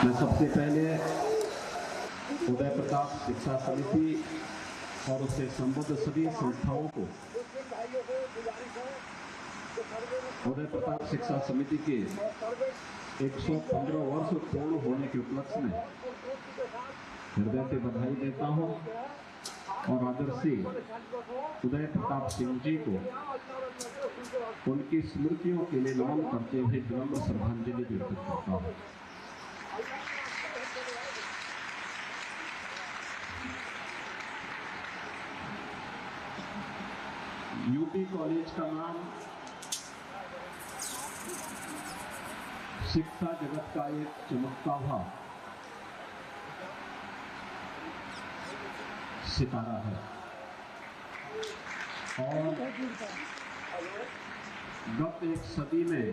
मैं सबसे पहले उदय प्रताप शिक्षा समिति और उससे संबद्ध सभी संस्थाओं को उदय प्रताप शिक्षा समिति के 115 वर्ष पूर्ण होने के उपलक्ष्य में हृदय से बधाई देता हूं और आदरणीय उदय प्रताप सिंह जी को उनकी स्मृतियों के लिए नमन करते हुए विनम्र श्रद्धांजलि अर्पित करता हूं। यूपी कॉलेज का नाम शिक्षा जगत का एक चमकता हुआ सितारा है और गत एक सदी में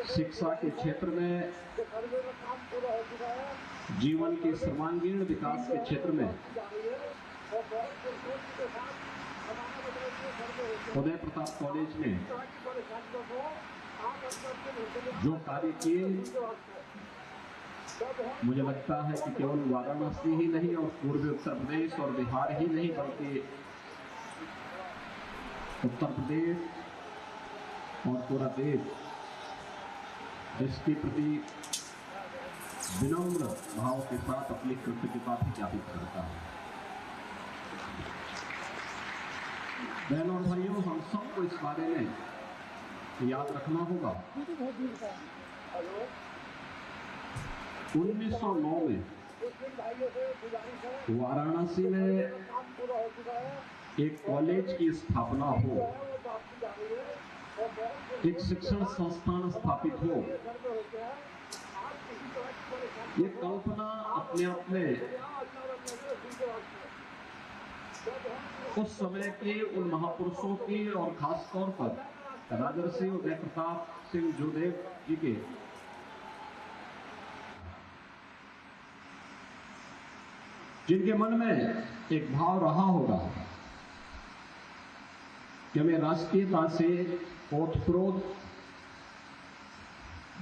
शिक्षा के क्षेत्र में जीवन के सर्वांगीण विकास के क्षेत्र में उदय प्रताप कॉलेज ने जो कार्य किए, मुझे लगता है कि केवल वाराणसी ही नहीं और पूर्वी उत्तर प्रदेश और बिहार ही नहीं बल्कि उत्तर प्रदेश और पूरा देश इसके प्रति विनम्र भाव के साथ अपनी कृतज्ञता भी ज्ञापित करता है। बहनों और भाइयों, हम सबको इस बारे में याद रखना होगा। 1909 में वाराणसी में एक कॉलेज की स्थापना हो, एक शिक्षण संस्थान स्थापित हो, ये कल्पना अपने आप में उस समय के उन महापुरुषों की और खासतौर पर राजर्षि उदय प्रताप सिंह जोदेव जी के जिनके मन में एक भाव रहा होगा कि हमें राष्ट्रीयता से ओतप्रोत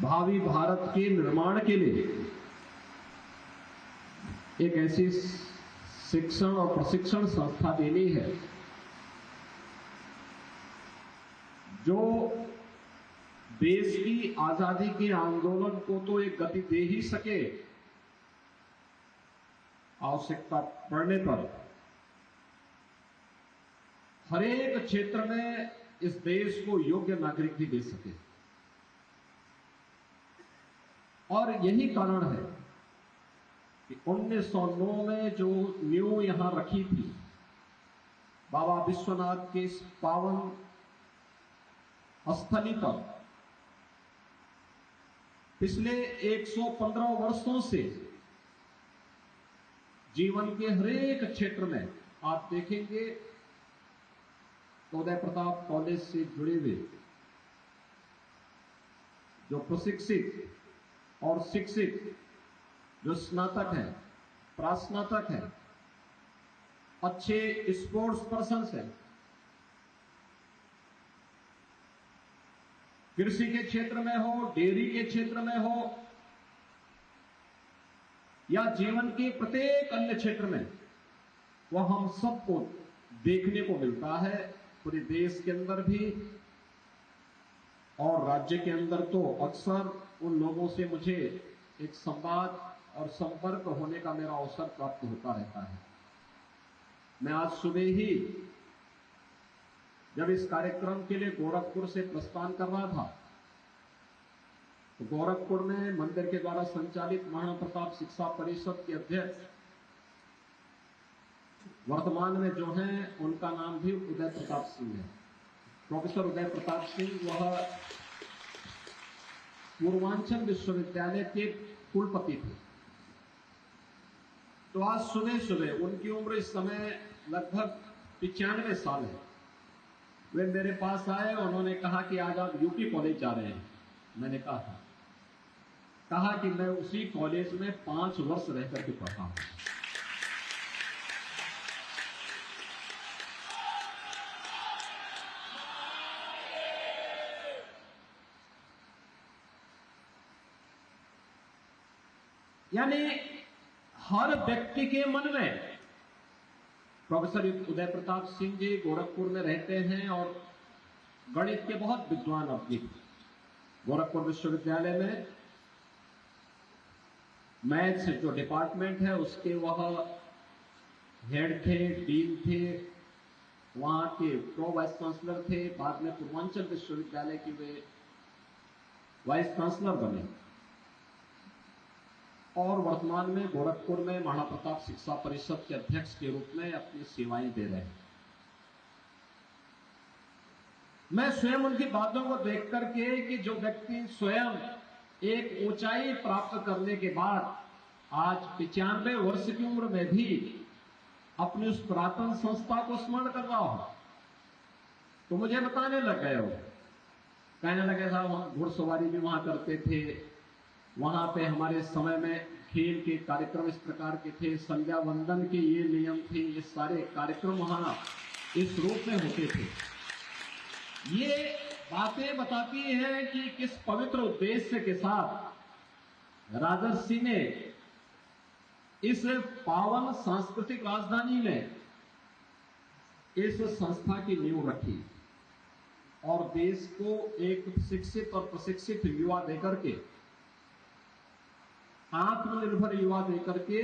भावी भारत के निर्माण के लिए एक ऐसी शिक्षण और प्रशिक्षण संस्था देनी है जो देश की आजादी के आंदोलन को तो एक गति दे ही सके, आवश्यकता पड़ने पर हर एक क्षेत्र में इस देश को योग्य नागरिक भी दे सके। और यही कारण है कि 1909 में जो नींव यहां रखी थी बाबा विश्वनाथ के इस पावन स्थली पर पिछले 115 वर्षों से जीवन के हर एक क्षेत्र में आप देखेंगे तो उदय प्रताप कॉलेज से जुड़े हुए जो प्रशिक्षित और शिक्षित, जो स्नातक हैं, प्रास्नातक हैं, अच्छे स्पोर्ट्स पर्सन्स हैं, कृषि के क्षेत्र में हो, डेयरी के क्षेत्र में हो या जीवन के प्रत्येक अन्य क्षेत्र में, वह हम सबको देखने को मिलता है। पूरे देश के अंदर भी और राज्य के अंदर तो अक्सर उन लोगों से मुझे एक संवाद और संपर्क होने का मेरा अवसर प्राप्त होता रहता है। मैं आज सुबह ही जब इस कार्यक्रम के लिए गोरखपुर से प्रस्थान कर रहा था तो गोरखपुर में मंदिर के द्वारा संचालित महाराणा प्रताप शिक्षा परिषद के अध्यक्ष वर्तमान में जो हैं उनका नाम भी उदय प्रताप सिंह है। प्रोफेसर उदय प्रताप सिंह वह पूर्वांचल विश्वविद्यालय के कुलपति थे। तो आज सुबह सुबह उनकी उम्र इस समय लगभग 95 साल है। वे मेरे पास आए, उन्होंने कहा कि आज आप यूपी कॉलेज जा रहे हैं। मैंने कहा कि मैं उसी कॉलेज में 5 वर्ष रह करके पढ़ा हूं। यानी हर व्यक्ति के मन में, प्रोफेसर उदय प्रताप सिंह जी गोरखपुर में रहते हैं और गणित के बहुत विद्वान अवज्ञ, गोरखपुर विश्वविद्यालय में मैथ्स जो डिपार्टमेंट है उसके वह हेड थे, डीन थे, वहां के प्रो वाइस चांसलर थे, बाद में पूर्वांचल विश्वविद्यालय के वे वाइस चांसलर बने और वर्तमान में गोरखपुर में महाराणा प्रताप शिक्षा परिषद के अध्यक्ष के रूप में अपनी सेवाएं दे रहे हैं। मैं स्वयं उनकी बातों को देख करके कि जो व्यक्ति स्वयं एक ऊंचाई प्राप्त करने के बाद आज 95 वर्ष की उम्र में भी अपनी उस पुरातन संस्था को स्मरण कर रहा हूं, तो मुझे बताने लग गए, हो कहने लगे साहब हम घुड़सवारी भी वहां करते थे, वहां पे हमारे समय में खेल के कार्यक्रम इस प्रकार के थे, संध्या वंदन के ये नियम थे, ये सारे कार्यक्रम वहां इस रूप में होते थे। ये बातें बताती हैं कि किस पवित्र उद्देश्य के साथ राजर्षि ने इस पावन सांस्कृतिक राजधानी में इस संस्था की नींव रखी और देश को एक शिक्षित और प्रशिक्षित युवा देकर के, आत्मनिर्भर युवा देकर के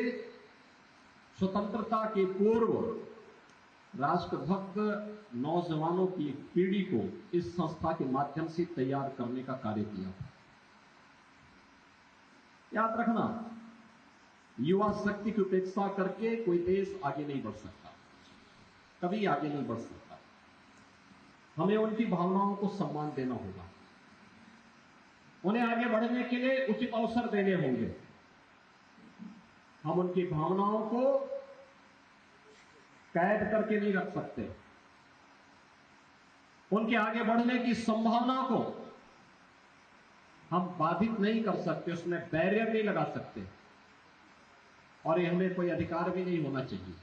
स्वतंत्रता के पूर्व राष्ट्रभक्त नौजवानों की पीढ़ी को इस संस्था के माध्यम से तैयार करने का कार्य किया। याद रखना, युवा शक्ति की उपेक्षा करके कोई देश आगे नहीं बढ़ सकता, कभी आगे नहीं बढ़ सकता। हमें उनकी भावनाओं को सम्मान देना होगा, उन्हें आगे बढ़ने के लिए उचित अवसर देने होंगे। हम उनकी भावनाओं को कैद करके नहीं रख सकते, उनके आगे बढ़ने की संभावना को हम बाधित नहीं कर सकते, उसमें बैरियर नहीं लगा सकते और ये हमें कोई अधिकार भी नहीं होना चाहिए,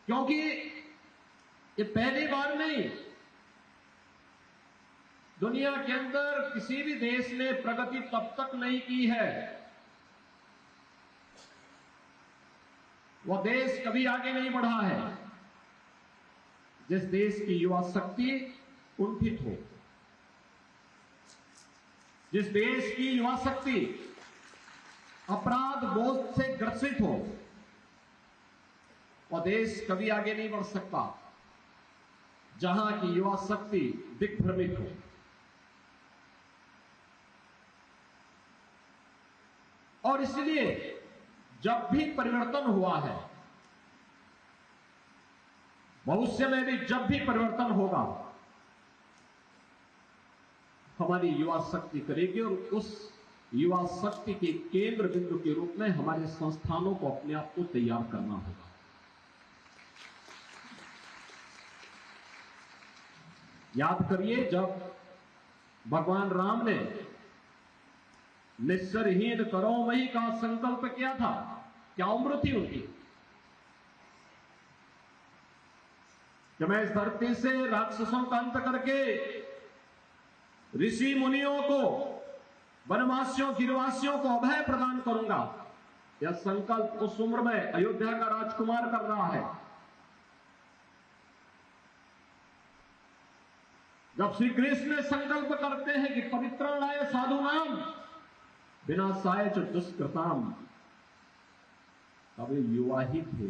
क्योंकि ये पहली बार नहीं, दुनिया के अंदर किसी भी देश ने प्रगति तब तक नहीं की है, वह देश कभी आगे नहीं बढ़ा है जिस देश की युवा शक्ति कुंठित हो, जिस देश की युवा शक्ति अपराध बोध से ग्रसित हो, वह देश कभी आगे नहीं बढ़ सकता जहां की युवा शक्ति दिग्भ्रमित हो। और इसलिए जब भी परिवर्तन हुआ है, भविष्य में भी जब भी परिवर्तन होगा, हमारी युवा शक्ति करेगी और उस युवा शक्ति के केंद्र बिंदु के रूप में हमारे संस्थानों को अपने आप को तैयार करना होगा। याद करिए, जब भगवान राम ने निस्सरहीन करो वही का संकल्प किया था, क्या उम्र थी उनकी कि मैं इस धरती से राक्षसों का अंत करके ऋषि मुनियों को, वनवासियों गिरवासियों को अभय प्रदान करूंगा। यह संकल्प उस उम्र में अयोध्या का राजकुमार कर रहा है। जब श्री कृष्ण संकल्प करते हैं कि पवित्राणाय साधुनाम विनाशाय च दुष्कृताम, तब वे युवा ही थे,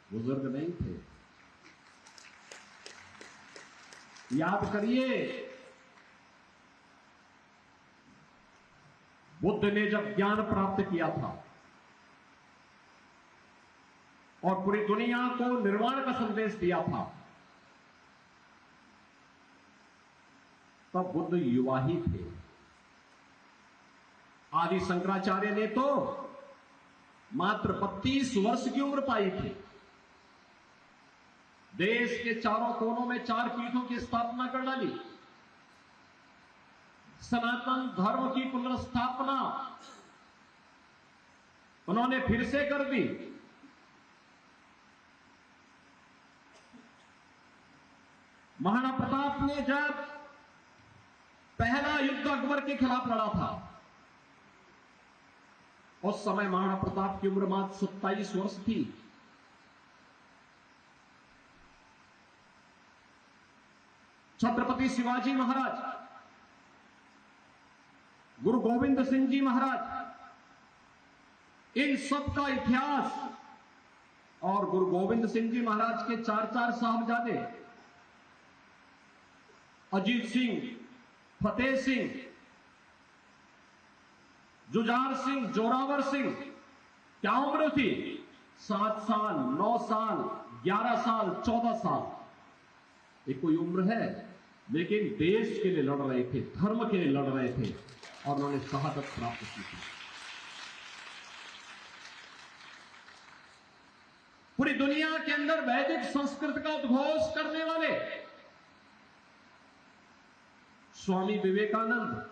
बुजुर्ग नहीं थे। याद करिए, बुद्ध ने जब ज्ञान प्राप्त किया था और पूरी दुनिया को निर्वाण का संदेश दिया था, तब बुद्ध युवा ही थे। आदि शंकराचार्य ने तो मात्र 32 वर्ष की उम्र पाई थी। देश के चारों कोनों में 4 पीठों की स्थापना कर डाली, सनातन धर्म की पुनर्स्थापना उन्होंने फिर से कर दी। महाराणा प्रताप ने जब पहला युद्ध अकबर के खिलाफ लड़ा था, उस समय महाराणा प्रताप की उम्र मात्र 27 वर्ष थी। छत्रपति शिवाजी महाराज, गुरु गोविंद सिंह जी महाराज, इन सब का इतिहास, और गुरु गोविंद सिंह जी महाराज के 4 साहबजादे अजीत सिंह, फतेह सिंह, जुझार सिंह, जोरावर सिंह, क्या उम्र थी? 7 साल, 9 साल, 11 साल, 14 साल। ये कोई उम्र है? लेकिन देश के लिए लड़ रहे थे, धर्म के लिए लड़ रहे थे, और उन्होंने शहादत प्राप्त की थी। पूरी दुनिया के अंदर वैदिक संस्कृत का उद्घोष करने वाले स्वामी विवेकानंद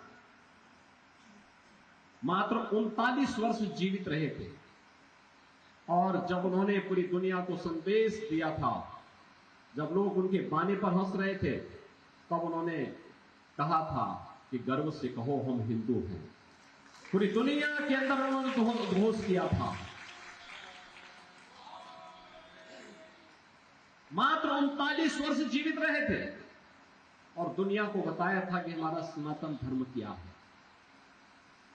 मात्र 39 वर्ष जीवित रहे थे, और जब उन्होंने पूरी दुनिया को संदेश दिया था, जब लोग उनके बाने पर हंस रहे थे, तब उन्होंने कहा था कि गर्व से कहो हम हिंदू हैं। पूरी दुनिया के अंदर उन्होंने उद्घोष किया था। मात्र 39 वर्ष जीवित रहे थे, और दुनिया को बताया था कि हमारा सनातन धर्म क्या है।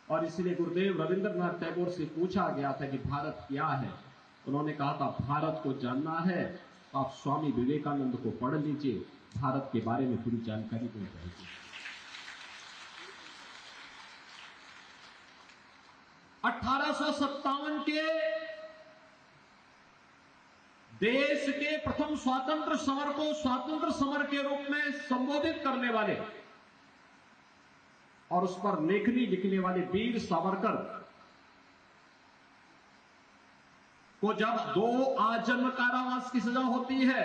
और इसलिए गुरुदेव रविंद्रनाथ टैगोर से पूछा गया था कि भारत क्या है। उन्होंने कहा था भारत को जानना है तो आप स्वामी विवेकानंद को पढ़ लीजिए, भारत के बारे में पूरी जानकारी मिल जाएगी। 1857 के देश के प्रथम स्वातंत्र समर को स्वातंत्र समर के रूप में संबोधित करने वाले और उस पर लेखनी लिखने वाले वीर सावरकर को जब 2 आजन्म कारावास की सजा होती है,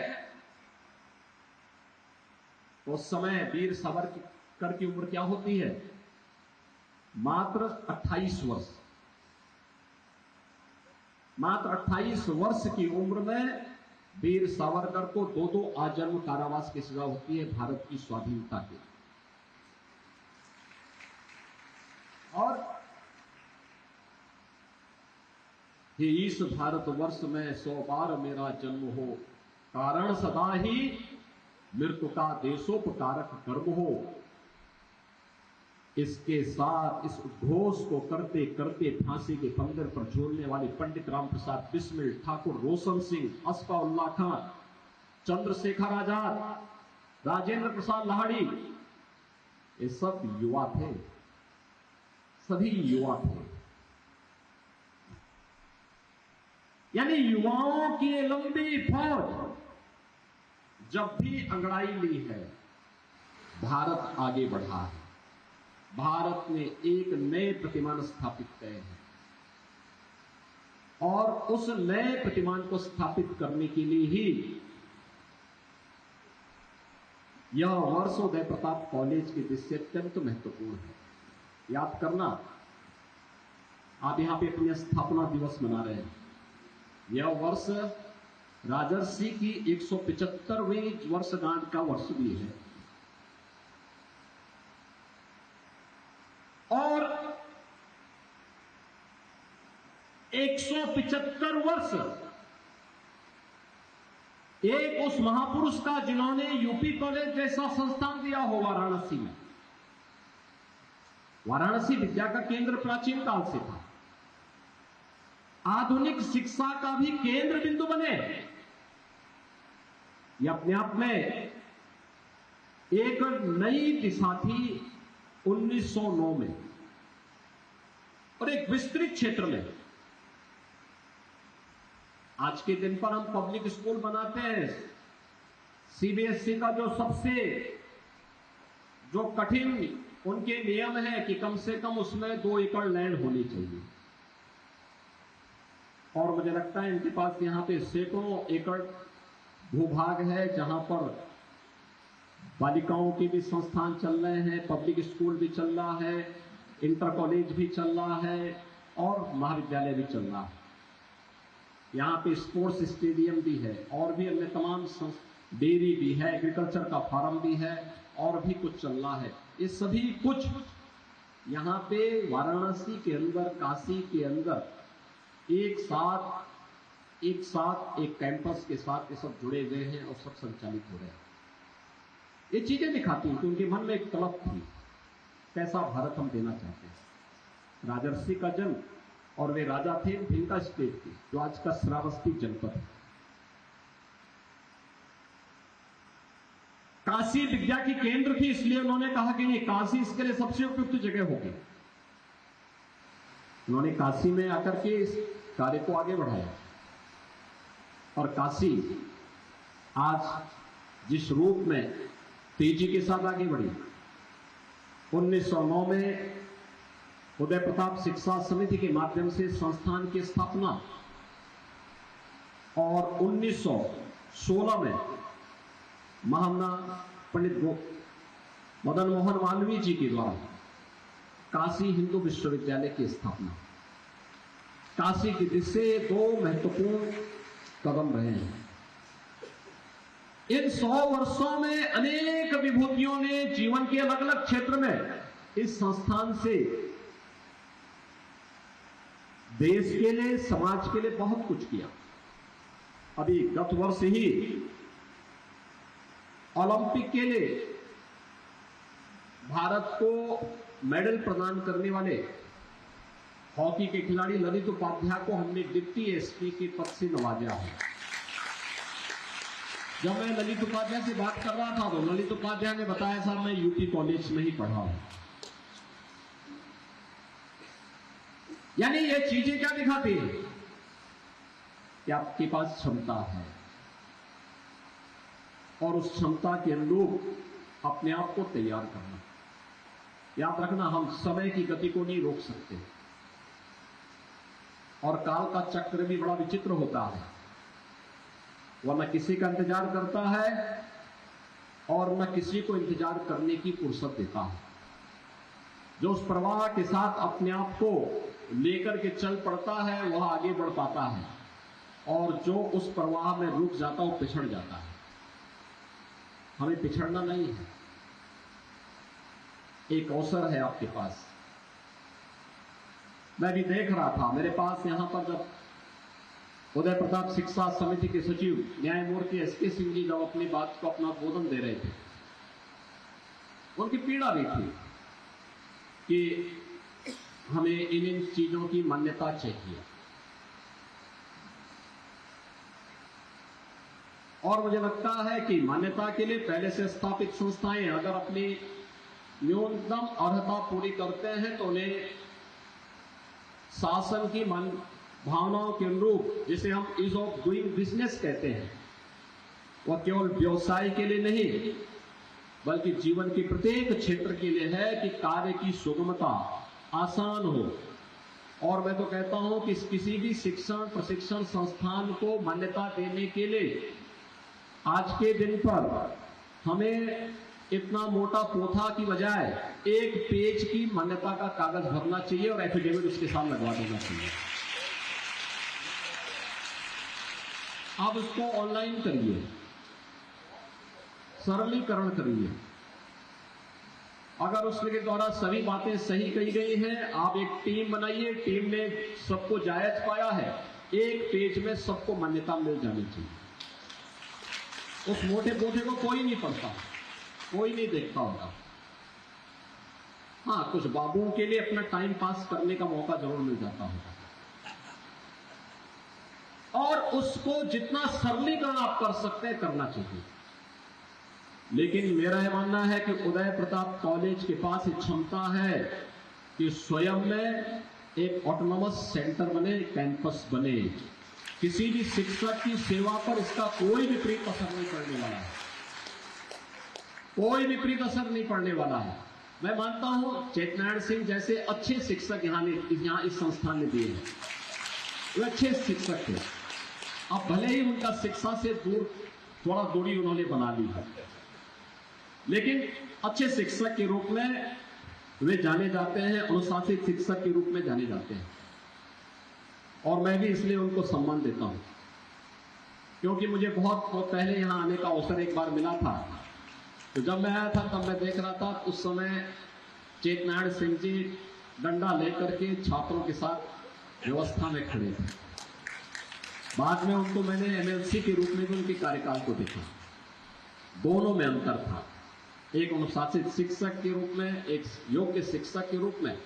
तो उस समय वीर सावरकर की उम्र क्या होती है? मात्र 28 वर्ष। मात्र 28 वर्ष की उम्र में वीर सावरकर को 2 आजन्म कारावास की सजा होती है भारत की स्वाधीनता के। और हे इस भारतवर्ष में 100 बार मेरा जन्म हो, कारण सदा ही मृत्यु का देशोपकारक कर्म हो। इसके साथ इस उद्घोष को करते करते फांसी के फंदे पर झूलने वाले पंडित राम प्रसाद बिस्मिल, ठाकुर रोशन सिंह, असफाउल्लाह खान, चंद्रशेखर आजाद, राजेंद्र प्रसाद लाहिड़ी, ये सब युवा थे, सभी युवा थे। यानी युवाओं की लंबी फौज जब भी अंगड़ाई ली है, भारत आगे बढ़ा है। भारत ने एक नए प्रतिमान स्थापित किए हैं, और उस नए प्रतिमान को स्थापित करने के लिए ही यह वर्ष उदय प्रताप कॉलेज के दृष्टि अत्यंत महत्वपूर्ण है। याद करना, आप यहां पे अपनी स्थापना दिवस मना रहे हैं। यह वर्ष राजर्षि की 175वीं वर्षगांठ का वर्ष भी है, और 175 वर्ष एक उस महापुरुष का जिन्होंने यूपी कॉलेज जैसा संस्थान दिया हो वाराणसी में। वाराणसी विद्या का केंद्र प्राचीन काल से था, आधुनिक शिक्षा का भी केंद्र बिंदु बने। यह अपने आप में एक नई दिशा थी 1909 में, और एक विस्तृत क्षेत्र में। आज के दिन पर हम पब्लिक स्कूल बनाते हैं, सीबीएसई का जो कठिन उनके नियम है कि कम से कम उसमें 2 एकड़ लैंड होनी चाहिए, और मुझे लगता है इनके पास यहां पे सैकड़ों एकड़ भूभाग है, जहां पर बालिकाओं के भी संस्थान चल रहे हैं, पब्लिक स्कूल भी चल रहा है, इंटर कॉलेज भी चल रहा है, और महाविद्यालय भी चल रहा है। यहाँ पे स्पोर्ट्स स्टेडियम भी है, और भी अन्य तमाम डेयरी भी है, एग्रीकल्चर का फार्म भी है, और भी कुछ चल रहा है। ये सभी कुछ यहाँ पे वाराणसी के अंदर, काशी के अंदर एक साथ एक कैंपस के साथ ये सब जुड़े हुए हैं और सब संचालित हो रहे हैं। ये चीजें दिखाती हैं कि उनके मन में एक तलब थी, कैसा भारत हम देना चाहते हैं। राजर्षि का जन्म, और वे राजा थे भिलका स्टेट के, जो आज का श्रावस्ती जनपद है। काशी विद्या की केंद्र थी, इसलिए उन्होंने कहा कि नहीं, काशी इसके लिए सबसे उपयुक्त जगह होगी। उन्होंने काशी में आकर के इस कार्य को आगे बढ़ाया, और काशी आज जिस रूप में तेजी के साथ आगे बढ़ी, 1909 में उदय प्रताप शिक्षा समिति के माध्यम से संस्थान की स्थापना, और 1916 में महामना पंडित मदन मोहन मालवीय जी के द्वारा काशी हिंदू विश्वविद्यालय की स्थापना। काशी की दिशा से दो महत्वपूर्ण कदम रहे हैं। इन 100 वर्षों में अनेक विभूतियों ने जीवन के अलग अलग क्षेत्र में इस संस्थान से देश के लिए, समाज के लिए बहुत कुछ किया। अभी गत वर्ष ही ओलंपिक के लिए भारत को मेडल प्रदान करने वाले हॉकी के खिलाड़ी ललित उपाध्याय को हमने डिप्टी एसपी के पद से नवाजा है। जब मैं ललित उपाध्याय से बात कर रहा था तो ललित उपाध्याय ने बताया, साहब मैं यूपी कॉलेज में ही पढ़ा हूं। यानी ये चीजें क्या दिखाती है कि आपके पास क्षमता है, और उस क्षमता के अनुरूप अपने आप को तैयार करना। याद रखना, हम समय की गति को नहीं रोक सकते, और काल का चक्र भी बड़ा विचित्र होता है। वह न किसी का इंतजार करता है और न किसी को इंतजार करने की फुर्सत देता है। जो उस प्रवाह के साथ अपने आप को लेकर के चल पड़ता है वह आगे बढ़ पाता है, और जो उस प्रवाह में रुक जाता है वो पिछड़ जाता है। हमें पिछड़ना नहीं है। एक अवसर है आपके पास। मैं भी देख रहा था, मेरे पास यहां पर जब उदय प्रताप शिक्षा समिति के सचिव न्यायमूर्ति एसके सिंह जी जब अपनी बात को अपना बोधन दे रहे थे, उनकी पीड़ा भी थी कि हमें इन चीजों की मान्यता चाहिए। और मुझे लगता है कि मान्यता के लिए पहले से स्थापित संस्थाएं अगर अपनी न्यूनतम अर्हता पूरी करते हैं तो उन्हें शासन की भावनाओं के अनुरूप, जिसे हम ईज ऑफ डूइंग बिजनेस कहते हैं, वह केवल व्यवसाय के लिए नहीं बल्कि जीवन के प्रत्येक क्षेत्र के लिए है कि कार्य की सुगमता आसान हो। और मैं तो कहता हूं कि किसी भी शिक्षण प्रशिक्षण संस्थान को मान्यता देने के लिए आज के दिन पर हमें इतना मोटा पोथा की बजाय एक पेज की मान्यता का कागज भरना चाहिए और एफिडेविट उसके साथ लगवा देना चाहिए। आप उसको ऑनलाइन करिए, सरलीकरण करिए। अगर उसके द्वारा सभी बातें सही कही गई हैं, आप एक टीम बनाइए, टीम ने सबको जायज पाया है, एक पेज में सबको मान्यता मिल जानी चाहिए। उस मोटे पोथे को कोई नहीं पढ़ता, कोई नहीं देखता होगा। हाँ, कुछ बाबुओं के लिए अपना टाइम पास करने का मौका जरूर मिल जाता होगा, और उसको जितना सरलीकरण आप कर सकते हैं करना चाहिए। लेकिन मेरा यह मानना है कि उदय प्रताप कॉलेज के पास एक क्षमता है कि स्वयं में एक ऑटोनॉमस सेंटर बने, कैंपस बने। किसी भी शिक्षक की सेवा पर इसका कोई विपरीत असर नहीं पड़ने वाला है, कोई विपरीत असर नहीं पड़ने वाला है। मैं मानता हूं चेतनारायण सिंह जैसे अच्छे शिक्षक यहाँ इस संस्थान ने दिए हैं, वे अच्छे शिक्षक थे। अब भले ही उनका शिक्षा से दूर थोड़ा दूरी उन्होंने बना ली है, लेकिन अच्छे शिक्षक के रूप में वे जाने जाते हैं, अनुशासित शिक्षक के रूप में जाने जाते हैं। और मैं भी इसलिए उनको सम्मान देता हूं, क्योंकि मुझे बहुत पहले यहां आने का अवसर एक बार मिला था। तो जब मैं आया था तब मैं देख रहा था, उस समय चेतनारायण सिंह जी डंडा लेकर के छात्रों के साथ व्यवस्था में खड़े थे। बाद में उनको मैंने एमएलसी के रूप में भी उनके कार्यकाल को देखा। दोनों में अंतर था, एक अनुशासित शिक्षक के रूप में, एक योग्य शिक्षक के रूप में।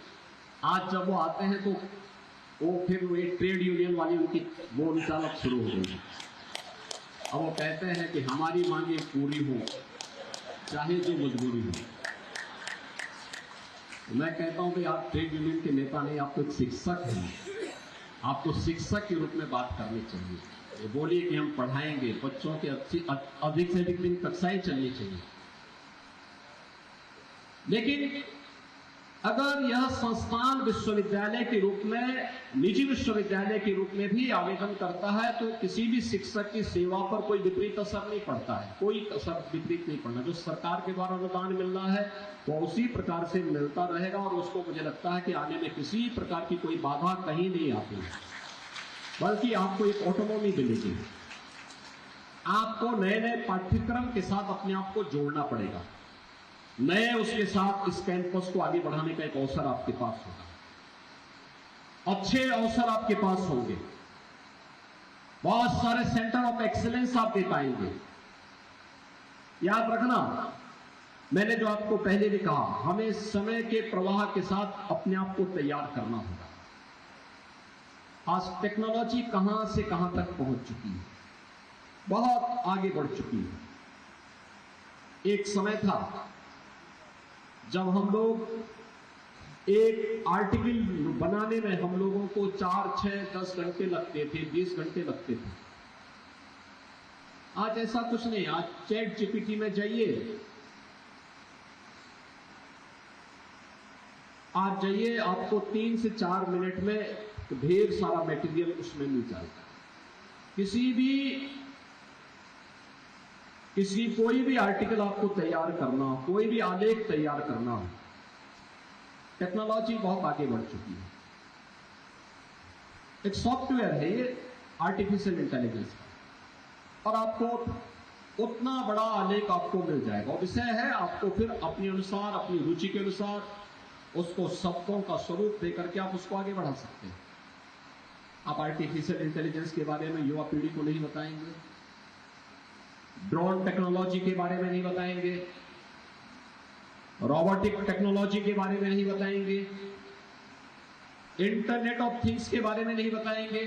आज जब वो आते हैं तो वो फिर वो एक ट्रेड यूनियन वाली उनकी बोलचाल अब शुरू हो गई है। अब वो कहते हैं कि हमारी मांगे पूरी हो चाहे जो मजबूरी हो। मैं कहता हूं कि आप ट्रेड यूनियन के नेता नहीं, आप तो एक शिक्षक हैं। आपको शिक्षक के रूप में बात करनी चाहिए। ये बोलिए कि हम पढ़ाएंगे, बच्चों के अधिक से अधिक दिन कक्षाएं चलनी चाहिए। लेकिन अगर यह संस्थान विश्वविद्यालय के रूप में, निजी विश्वविद्यालय के रूप में भी आवेदन करता है तो किसी भी शिक्षक की सेवा पर कोई विपरीत असर नहीं पड़ता है, कोई असर विपरीत नहीं पड़ना। जो सरकार के द्वारा अनुदान मिल रहा है वो उसी प्रकार से मिलता रहेगा और उसको मुझे लगता है कि आने में किसी प्रकार की कोई बाधा कहीं नहीं आती है, बल्कि आपको एक ऑटोनॉमी मिलेगी। आपको नए नए पाठ्यक्रम के साथ अपने आप को जोड़ना पड़ेगा, नए उसके साथ इस कैंपस को आगे बढ़ाने का एक अवसर आपके पास होगा। अच्छे अवसर आपके पास होंगे, बहुत सारे सेंटर ऑफ एक्सीलेंस आप दे पाएंगे। याद रखना, मैंने जो आपको पहले भी कहा, हमें समय के प्रवाह के साथ अपने आप को तैयार करना होगा। आज टेक्नोलॉजी कहां से कहां तक पहुंच चुकी है, बहुत आगे बढ़ चुकी है। एक समय था जब हम लोग एक आर्टिकल बनाने में हम लोगों को 4, 6, 10 घंटे लगते थे, 20 घंटे लगते थे। आज ऐसा कुछ नहीं। आज चैट जीपीटी में जाइए, आपको 3 से 4 मिनट में ढेर सारा मटेरियल उसमें मिल जाएगा। कोई भी आर्टिकल आपको तैयार करना हो, कोई भी आलेख तैयार करना हो, टेक्नोलॉजी बहुत आगे बढ़ चुकी है। एक सॉफ्टवेयर है ये आर्टिफिशियल इंटेलिजेंस का, और आपको उतना बड़ा आलेख आपको मिल जाएगा। विषय है, आपको फिर अपने अनुसार, अपनी रुचि के अनुसार उसको शब्दों का स्वरूप देकर के आप उसको आगे बढ़ा सकते हैं। आप आर्टिफिशियल इंटेलिजेंस के बारे में युवा पीढ़ी को नहीं बताएंगे, ड्रोन टेक्नोलॉजी के बारे में नहीं बताएंगे, रोबोटिक टेक्नोलॉजी के बारे में नहीं बताएंगे, इंटरनेट ऑफ थिंग्स के बारे में नहीं बताएंगे,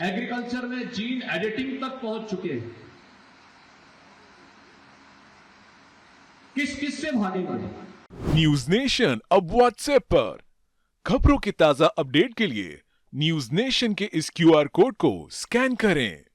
एग्रीकल्चर में जीन एडिटिंग तक पहुंच चुके हैं। किस से भागेंगे? न्यूज नेशन अब व्हाट्सएप पर खबरों के ताजा अपडेट के लिए न्यूज नेशन के इस क्यूआर कोड को स्कैन करें